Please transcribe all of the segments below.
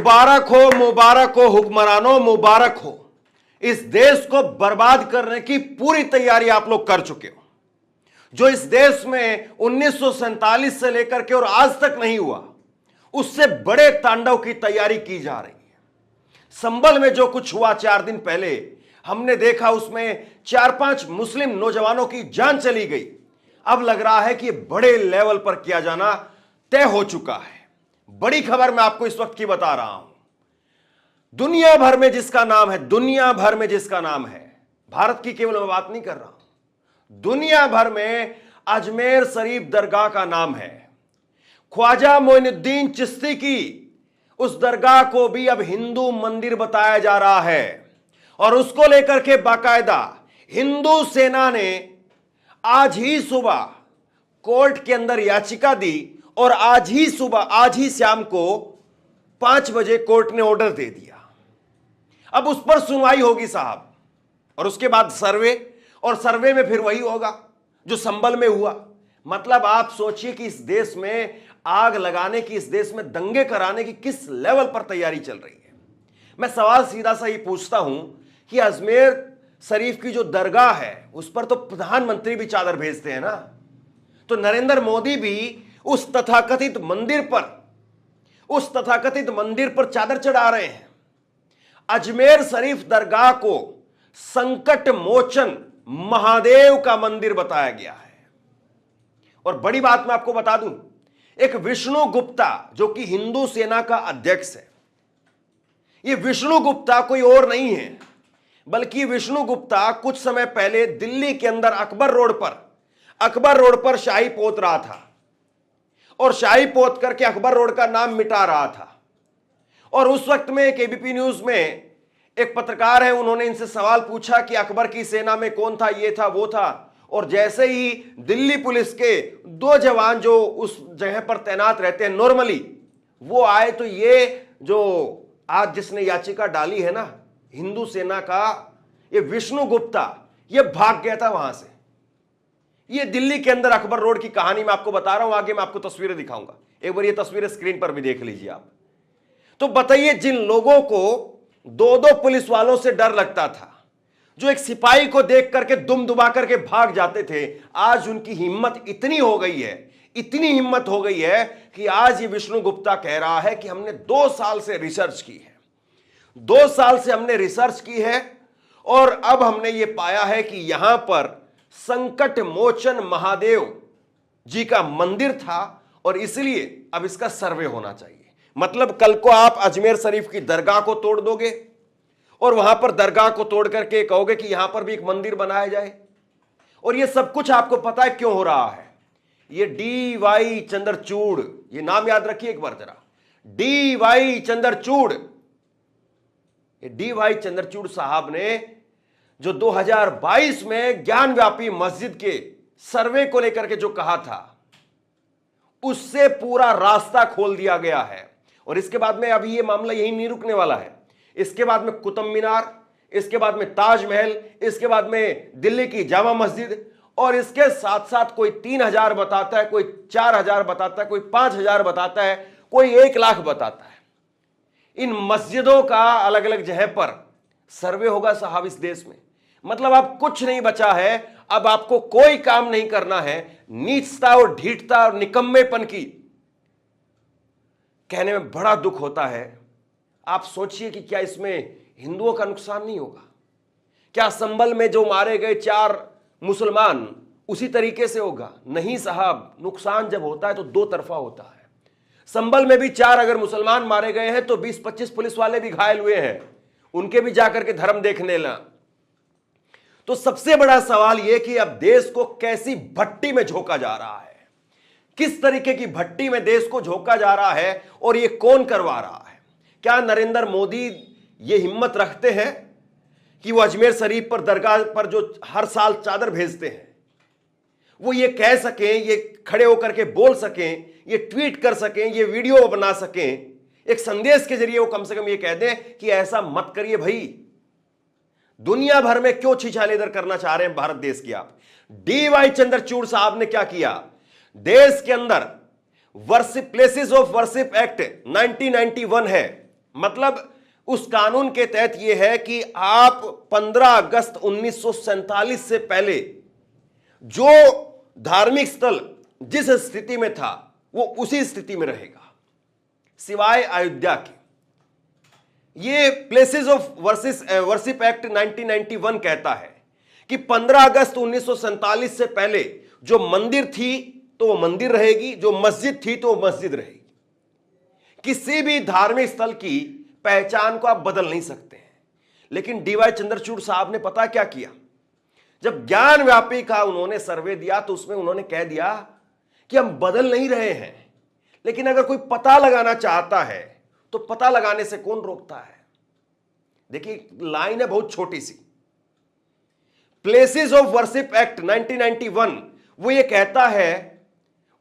मुबारक हो हुक्मरानों, मुबारक हो। इस देश को बर्बाद करने की पूरी तैयारी आप लोग कर चुके हो। जो इस देश में 1947 से लेकर के और आज तक नहीं हुआ, उससे बड़े तांडव की तैयारी की जा रही है। संभल में जो कुछ हुआ 4 दिन पहले, हमने देखा उसमें 4-5 मुस्लिम नौजवानों की जान चली गई। अब लग रहा है कि बड़े लेवल पर किया जाना तय हो चुका है। बड़ी खबर मैं आपको इस वक्त की बता रहा हूं। दुनिया भर में जिसका नाम है, दुनिया भर में जिसका नाम है, भारत की केवल मैं बात नहीं कर रहा हूं, दुनिया भर में अजमेर शरीफ दरगाह का नाम है। ख्वाजा मोइनुद्दीन चिश्ती की उस दरगाह को भी अब हिंदू मंदिर बताया जा रहा है और उसको लेकर के बाकायदा हिंदू सेना ने आज ही सुबह कोर्ट के अंदर याचिका दी और आज ही शाम को 5 बजे कोर्ट ने ऑर्डर दे दिया। अब उस पर सुनवाई होगी साहब, और उसके बाद सर्वे, और सर्वे में फिर वही होगा जो संभल में हुआ। मतलब आप सोचिए कि इस देश में आग लगाने की, इस देश में दंगे कराने की किस लेवल पर तैयारी चल रही है। मैं सवाल सीधा सा ही पूछता हूं कि अजमेर शरीफ की जो दरगाह है उस पर तो प्रधानमंत्री भी चादर भेजते हैं ना, तो नरेंद्र मोदी भी उस तथाकथित मंदिर पर चादर चढ़ा रहे हैं। अजमेर शरीफ दरगाह को संकट मोचन महादेव का मंदिर बताया गया है। और बड़ी बात मैं आपको बता दूं, एक विष्णु गुप्ता जो कि हिंदू सेना का अध्यक्ष है, यह विष्णु गुप्ता कोई और नहीं है बल्कि विष्णु गुप्ता कुछ समय पहले दिल्ली के अंदर अकबर रोड पर शाही पोत रहा था और शाही पोत करके अकबर रोड का नाम मिटा रहा था। और उस वक्त में एक एबीपी न्यूज में एक पत्रकार है, उन्होंने इनसे सवाल पूछा कि अकबर की सेना में कौन था, ये था वो था, और जैसे ही दिल्ली पुलिस के 2 जवान जो उस जगह पर तैनात रहते हैं नॉर्मली, वो आए तो ये जो आज जिसने याचिका डाली है ना हिंदू सेना का, ये विष्णु गुप्ता, ये भाग गया था वहां से। ये दिल्ली के अंदर अकबर रोड की कहानी मैं आपको बता रहा हूं, आगे मैं आपको तस्वीरें दिखाऊंगा। एक बार ये तस्वीरें स्क्रीन पर भी देख लीजिए आप। तो बताइए, जिन लोगों को 2-2 पुलिस वालों से डर लगता था, जो एक सिपाही को देख करके दुम दुबा करके भाग जाते थे, आज उनकी हिम्मत इतनी हो गई है कि आज ये विष्णु गुप्ता कह रहा है कि हमने 2 साल से रिसर्च की है, 2 साल से हमने रिसर्च की है और अब हमने ये पाया है कि यहां पर संकट मोचन महादेव जी का मंदिर था और इसलिए अब इसका सर्वे होना चाहिए। मतलब कल को आप अजमेर शरीफ की दरगाह को तोड़ दोगे और वहां पर दरगाह को तोड़ करके कहोगे कि यहां पर भी एक मंदिर बनाया जाए। और ये सब कुछ आपको पता है क्यों हो रहा है। ये डी.वाई. चंद्रचूड़, ये नाम याद रखिए एक बार जरा, डी.वाई. चंद्रचूड़। ये डी.वाई. चंद्रचूड़ साहब ने जो 2022 में ज्ञानव्यापी मस्जिद के सर्वे को लेकर के जो कहा था, उससे पूरा रास्ता खोल दिया गया है। और इसके बाद में अभी ये मामला यही नहीं रुकने वाला है। इसके बाद में कुतुब मीनार, इसके बाद में ताजमहल, इसके बाद में दिल्ली की जामा मस्जिद, और इसके साथ साथ कोई 3000 बताता है, कोई 4000 बताता है, कोई 5000 बताता है, कोई 1 लाख बताता है। इन मस्जिदों का अलग अलग जगह पर सर्वे होगा साहब इस देश में। मतलब अब कुछ नहीं बचा है, अब आपको कोई काम नहीं करना है। नीचता और ढीठता और निकम्मेपन की कहने में बड़ा दुख होता है। आप सोचिए कि क्या इसमें हिंदुओं का नुकसान नहीं होगा? क्या संभल में जो मारे गए 4 मुसलमान उसी तरीके से होगा? नहीं साहब, नुकसान जब होता है तो 2 तरफा होता है। संभल में भी 4 अगर मुसलमान मारे गए हैं तो 20-25 पुलिस वाले भी घायल हुए हैं, उनके भी जाकर के धर्म देखने ला। तो सबसे बड़ा सवाल यह कि अब देश को कैसी भट्टी में झोंका जा रहा है, किस तरीके की भट्टी में देश को झोंका जा रहा है और यह कौन करवा रहा है। क्या नरेंद्र मोदी ये हिम्मत रखते हैं कि वो अजमेर शरीफ पर दरगाह पर जो हर साल चादर भेजते हैं, वो ये कह सकें, ये खड़े होकर के बोल सकें, ये ट्वीट कर सकें, ये वीडियो बना सकें, एक संदेश के जरिए वो कम से कम ये कह दें कि ऐसा मत करिए भाई। दुनिया भर में क्यों छिछालेदर करना चाह रहे हैं भारत देश की आप? डी.वाई. चंद्रचूड़ साहब ने क्या किया? देश के अंदर worship places of worship act 1991 है, मतलब उस कानून के तहत यह है कि आप 15 अगस्त 1947 से पहले जो धार्मिक स्थल जिस स्थिति में था वो उसी स्थिति में रहेगा, सिवाय अयोध्या के। ये प्लेसेस ऑफ वर्शिप एक्ट 1991 कहता है कि 15 अगस्त 1947 से पहले जो मंदिर थी तो वो मंदिर रहेगी, जो मस्जिद थी तो वो मस्जिद रहेगी। किसी भी धार्मिक स्थल की पहचान को आप बदल नहीं सकते हैं। लेकिन डीवाई चंद्रचूड़ साहब ने पता क्या किया, जब ज्ञान व्यापी का उन्होंने सर्वे दिया तो उसमें उन्होंने कह दिया कि हम बदल नहीं रहे हैं, लेकिन अगर कोई पता लगाना चाहता है तो पता लगाने से कौन रोकता है। देखिए लाइन है बहुत छोटी सी, प्लेसेस ऑफ वर्शिप एक्ट 1991 वो ये कहता है,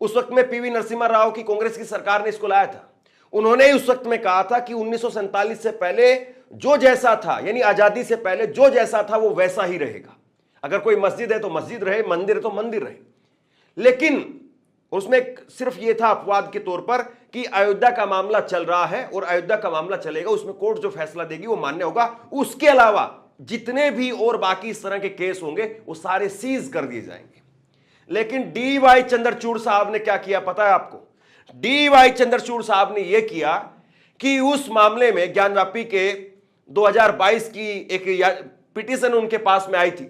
उस वक्त में पीवी नरसिम्हा राव की कांग्रेस की सरकार ने इसको लाया था। उन्होंने ही उस वक्त में कहा था कि 1947 से पहले जो जैसा था, यानी आजादी से पहले जो जैसा था वो वैसा ही रहेगा। अगर कोई मस्जिद है तो मस्जिद रहे, मंदिर है तो मंदिर रहे। लेकिन उसमें सिर्फ ये था अपवाद के तौर पर कि अयोध्या का मामला चल रहा है और अयोध्या का मामला चलेगा, उसमें कोर्ट जो फैसला देगी वो मान्य होगा। उसके अलावा जितने भी और बाकी इस तरह के केस होंगे वो सारे सीज कर दिए जाएंगे। लेकिन डीवाई चंद्रचूड़ साहब ने क्या किया पता है आपको? डीवाई चंद्रचूड़ साहब ने यह किया कि उस मामले में ज्ञानव्यापी के 2022 की एक पिटीशन उनके पास में आई थी